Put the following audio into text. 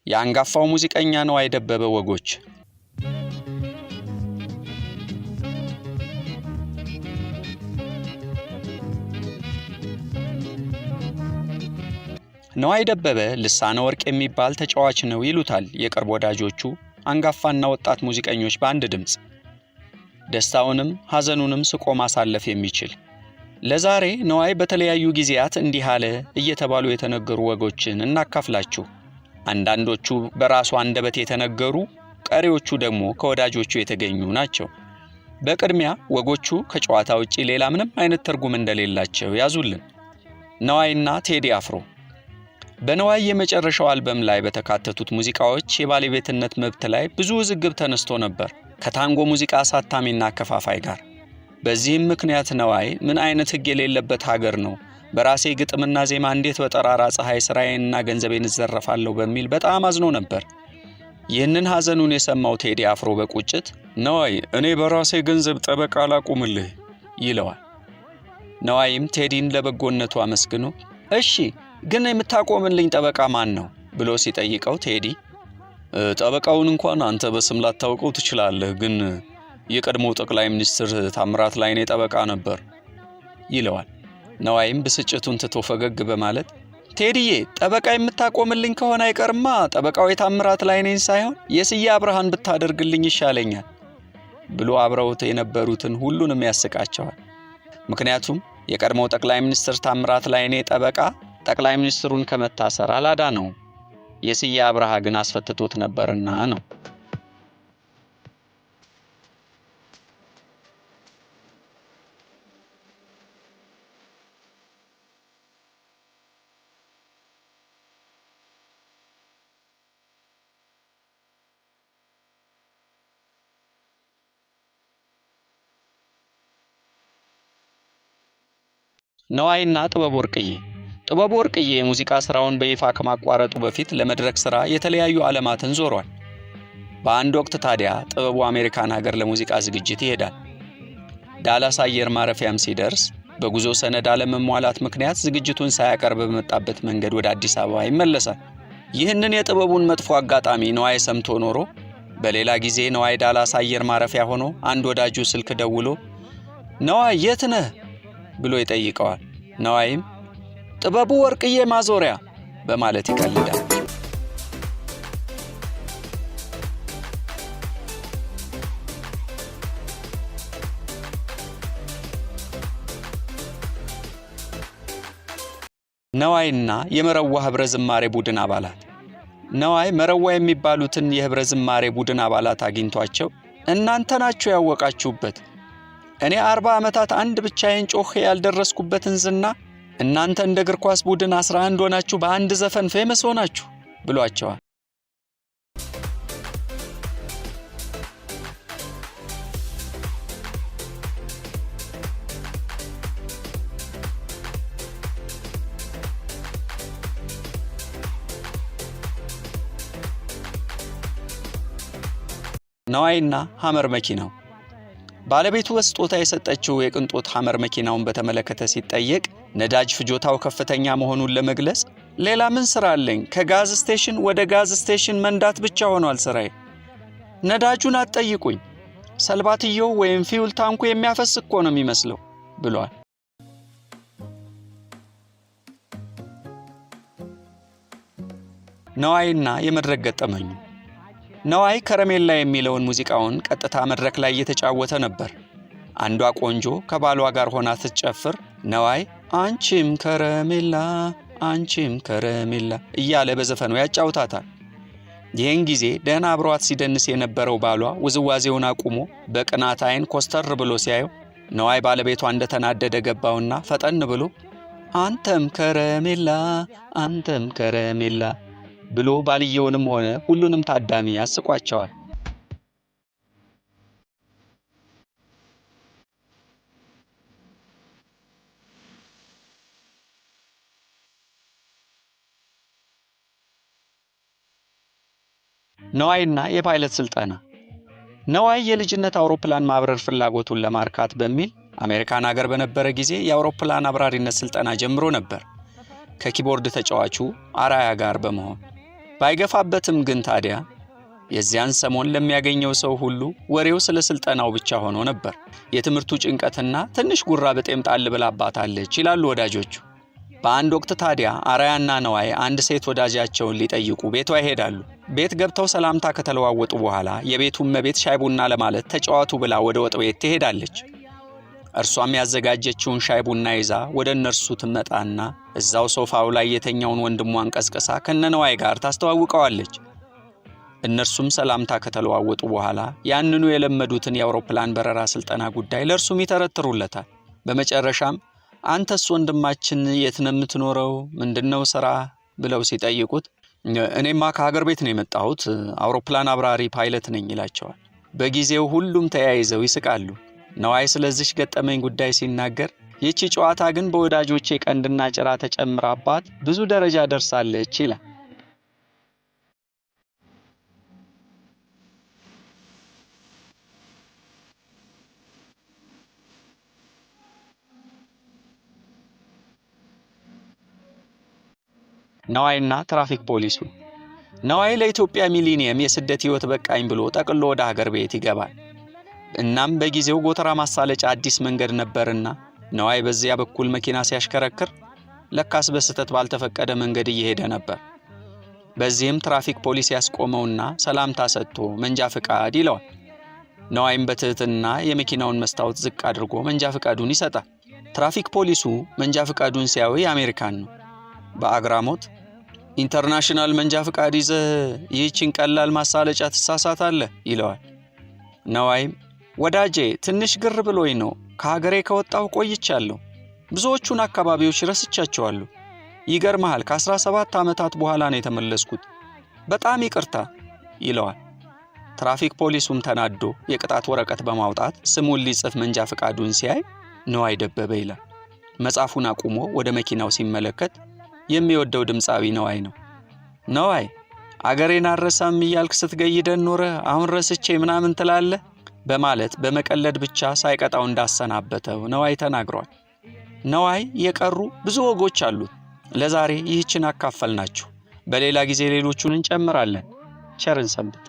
የአንጋፋው ሙዚቀኛ ነዋይ ደበበ ወጎች። ነዋይ ደበበ ልሳነ ወርቅ የሚባል ተጫዋች ነው ይሉታል የቅርብ ወዳጆቹ አንጋፋና ወጣት ሙዚቀኞች በአንድ ድምጽ። ደስታውንም ሐዘኑንም ስቆ ማሳለፍ የሚችል። ለዛሬ ነዋይ በተለያዩ ጊዜያት እንዲህ አለ እየተባሉ የተነገሩ ወጎችን እናካፍላችሁ። አንዳንዶቹ በራሱ አንደበት የተነገሩ፣ ቀሪዎቹ ደግሞ ከወዳጆቹ የተገኙ ናቸው። በቅድሚያ ወጎቹ ከጨዋታ ውጪ ሌላ ምንም አይነት ትርጉም እንደሌላቸው ያዙልን። ነዋይና ቴዲ አፍሮ። በነዋይ የመጨረሻው አልበም ላይ በተካተቱት ሙዚቃዎች የባለቤትነት መብት ላይ ብዙ ውዝግብ ተነስቶ ነበር ከታንጎ ሙዚቃ አሳታሚና አከፋፋይ ጋር። በዚህም ምክንያት ነዋይ ምን አይነት ሕግ የሌለበት ሀገር ነው፣ በራሴ ግጥምና ዜማ እንዴት በጠራራ ፀሐይ ስራዬንና ገንዘቤን እዘረፋለሁ በሚል በጣም አዝኖ ነበር። ይህንን ሐዘኑን የሰማው ቴዲ አፍሮ በቁጭት ነዋይ እኔ በራሴ ገንዘብ ጠበቃ ላቁምልህ ይለዋል። ነዋይም ቴዲን ለበጎነቱ አመስግኖ እሺ ግን የምታቆምልኝ ጠበቃ ማን ነው ብሎ ሲጠይቀው ቴዲ ጠበቃውን እንኳን አንተ በስም ላታውቀው ትችላለህ፣ ግን የቀድሞው ጠቅላይ ሚኒስትር ታምራት ላይኔ ጠበቃ ነበር ይለዋል። ነዋይም ብስጭቱን ትቶ ፈገግ በማለት ቴዲዬ ጠበቃ የምታቆምልኝ ከሆነ አይቀርማ ጠበቃው የታምራት ላይኔን ሳይሆን የስዬ አብርሃን ብታደርግልኝ ይሻለኛል ብሎ አብረውት የነበሩትን ሁሉንም ያስቃቸዋል። ምክንያቱም የቀድሞው ጠቅላይ ሚኒስትር ታምራት ላይኔ ጠበቃ ጠቅላይ ሚኒስትሩን ከመታሰር አላዳነው፣ የስዬ አብርሃ ግን አስፈትቶት ነበርና ነው። ነዋይና ጥበብ ወርቅዬ። ጥበብ ወርቅዬ የሙዚቃ ስራውን በይፋ ከማቋረጡ በፊት ለመድረክ ስራ የተለያዩ ዓለማትን ዞሯል። በአንድ ወቅት ታዲያ ጥበቡ አሜሪካን ሀገር ለሙዚቃ ዝግጅት ይሄዳል። ዳላስ አየር ማረፊያም ሲደርስ በጉዞ ሰነድ አለመሟላት ምክንያት ዝግጅቱን ሳያቀርብ በመጣበት መንገድ ወደ አዲስ አበባ ይመለሳል። ይህንን የጥበቡን መጥፎ አጋጣሚ ነዋይ ሰምቶ ኖሮ በሌላ ጊዜ ነዋይ ዳላስ አየር ማረፊያ ሆኖ አንድ ወዳጁ ስልክ ደውሎ ነዋይ የት ነህ ብሎ ይጠይቀዋል። ነዋይም ጥበቡ ወርቅዬ ማዞሪያ በማለት ይቀልዳል። ነዋይና የመረዋ ህብረ ዝማሬ ቡድን አባላት። ነዋይ መረዋ የሚባሉትን የህብረ ዝማሬ ቡድን አባላት አግኝቷቸው እናንተ ናችሁ ያወቃችሁበት፣ እኔ 40 ዓመታት አንድ ብቻዬን ጮኼ ያልደረስኩበትን ዝና እናንተ እንደ እግር ኳስ ቡድን 11 ሆናችሁ በአንድ ዘፈን ፌመስ ሆናችሁ ብሏቸዋል። ነዋይና ሐመር መኪናው። ባለቤቱ በስጦታ የሰጠችው የቅንጦት ሐመር መኪናውን በተመለከተ ሲጠየቅ ነዳጅ ፍጆታው ከፍተኛ መሆኑን ለመግለጽ ሌላ ምን ስራ አለኝ? ከጋዝ ስቴሽን ወደ ጋዝ ስቴሽን መንዳት ብቻ ሆኗል ስራዬ። ነዳጁን አትጠይቁኝ፣ ሰልባትየው ወይም ፊውል ታንኩ የሚያፈስ እኮ ነው የሚመስለው ብሏል። ነዋይና የመድረክ ገጠመኙ። ነዋይ ከረሜላ የሚለውን ሙዚቃውን ቀጥታ መድረክ ላይ እየተጫወተ ነበር። አንዷ ቆንጆ ከባሏ ጋር ሆና ስትጨፍር ነዋይ አንቺም ከረሜላ አንቺም ከረሜላ እያለ በዘፈኑ ያጫውታታል። ይህን ጊዜ ደህና አብሯት ሲደንስ የነበረው ባሏ ውዝዋዜውን አቁሞ በቅናት አይን ኮስተር ብሎ ሲያየው ነዋይ ባለቤቷ እንደተናደደ ገባውና ፈጠን ብሎ አንተም ከረሜላ አንተም ከረሜላ ብሎ ባልየውንም ሆነ ሁሉንም ታዳሚ ያስቋቸዋል። ነዋይና የፓይለት ስልጠና። ነዋይ የልጅነት አውሮፕላን ማብረር ፍላጎቱን ለማርካት በሚል አሜሪካን ሀገር በነበረ ጊዜ የአውሮፕላን አብራሪነት ስልጠና ጀምሮ ነበር ከኪቦርድ ተጫዋቹ አራያ ጋር በመሆን። ባይገፋበትም ግን ታዲያ የዚያን ሰሞን ለሚያገኘው ሰው ሁሉ ወሬው ስለ ስልጠናው ብቻ ሆኖ ነበር። የትምህርቱ ጭንቀትና ትንሽ ጉራ በጤም ጣል ብላባታለች ይላሉ ወዳጆቹ። በአንድ ወቅት ታዲያ አራያና ነዋይ አንድ ሴት ወዳጃቸውን ሊጠይቁ ቤቷ ይሄዳሉ። ቤት ገብተው ሰላምታ ከተለዋወጡ በኋላ የቤቱን መቤት ሻይ ቡና ለማለት ተጫዋቱ ብላ ወደ ወጥ ቤት ትሄዳለች። እርሷም ያዘጋጀችውን ሻይ ቡና ይዛ ወደ እነርሱ ትመጣና እዛው ሶፋው ላይ የተኛውን ወንድሟን ቀስቅሳ ከነነዋይ ጋር ታስተዋውቀዋለች። እነርሱም ሰላምታ ከተለዋወጡ በኋላ ያንኑ የለመዱትን የአውሮፕላን በረራ ስልጠና ጉዳይ ለእርሱም ይተረትሩለታል። በመጨረሻም አንተስ ወንድማችን የት ነው የምትኖረው? ምንድነው ሥራ? ብለው ሲጠይቁት እኔማ ከሀገር ቤት ነው የመጣሁት፣ አውሮፕላን አብራሪ ፓይለት ነኝ ይላቸዋል። በጊዜው ሁሉም ተያይዘው ይስቃሉ። ነዋይ ስለዚህ ገጠመኝ ጉዳይ ሲናገር ይህች ጨዋታ ግን በወዳጆቼ ቀንድና ጭራ ተጨምራባት ብዙ ደረጃ ደርሳለች ይላል። ነዋይና ትራፊክ ፖሊሱ። ነዋይ ለኢትዮጵያ ሚሊኒየም የስደት ህይወት በቃኝ ብሎ ጠቅሎ ወደ ሀገር ቤት ይገባል። እናም በጊዜው ጎተራ ማሳለጫ አዲስ መንገድ ነበርና ነዋይ በዚያ በኩል መኪና ሲያሽከረክር ለካስ በስተት ባልተፈቀደ መንገድ እየሄደ ነበር። በዚህም ትራፊክ ፖሊስ ያስቆመውና ሰላምታ ሰጥቶ መንጃ ፍቃድ ይለዋል። ነዋይም በትህትና የመኪናውን መስታወት ዝቅ አድርጎ መንጃ ፍቃዱን ይሰጣል። ትራፊክ ፖሊሱ መንጃ ፍቃዱን ሲያዩ የአሜሪካን ነው። በአግራሞት ኢንተርናሽናል መንጃ ፍቃድ ይዘህ ይህችን ቀላል ማሳለጫ ትሳሳታለህ ይለዋል። ነዋይም ወዳጄ ትንሽ ግር ብሎኝ ነው፣ ከሀገሬ ከወጣሁ ቆይቻለሁ፣ ብዙዎቹን አካባቢዎች ረስቻቸዋለሁ። ይገርምሃል ከ17 ዓመታት በኋላ ነው የተመለስኩት፣ በጣም ይቅርታ ይለዋል። ትራፊክ ፖሊሱም ተናዶ የቅጣት ወረቀት በማውጣት ስሙን ሊጽፍ መንጃ ፍቃዱን ሲያይ ነዋይ ደበበ ይላል። መጻፉን አቁሞ ወደ መኪናው ሲመለከት የሚወደው ድምፃዊ ነዋይ ነው። ነዋይ አገሬን አረሳም እያልክ ስትገይደን ኖረህ አሁን ረስቼ ምናምን ትላለህ በማለት በመቀለድ ብቻ ሳይቀጣው እንዳሰናበተው ነዋይ ተናግሯል። ነዋይ የቀሩ ብዙ ወጎች አሉት። ለዛሬ ይህችን አካፈልናችሁ። በሌላ ጊዜ ሌሎቹን እንጨምራለን። ቸርን ሰንብት።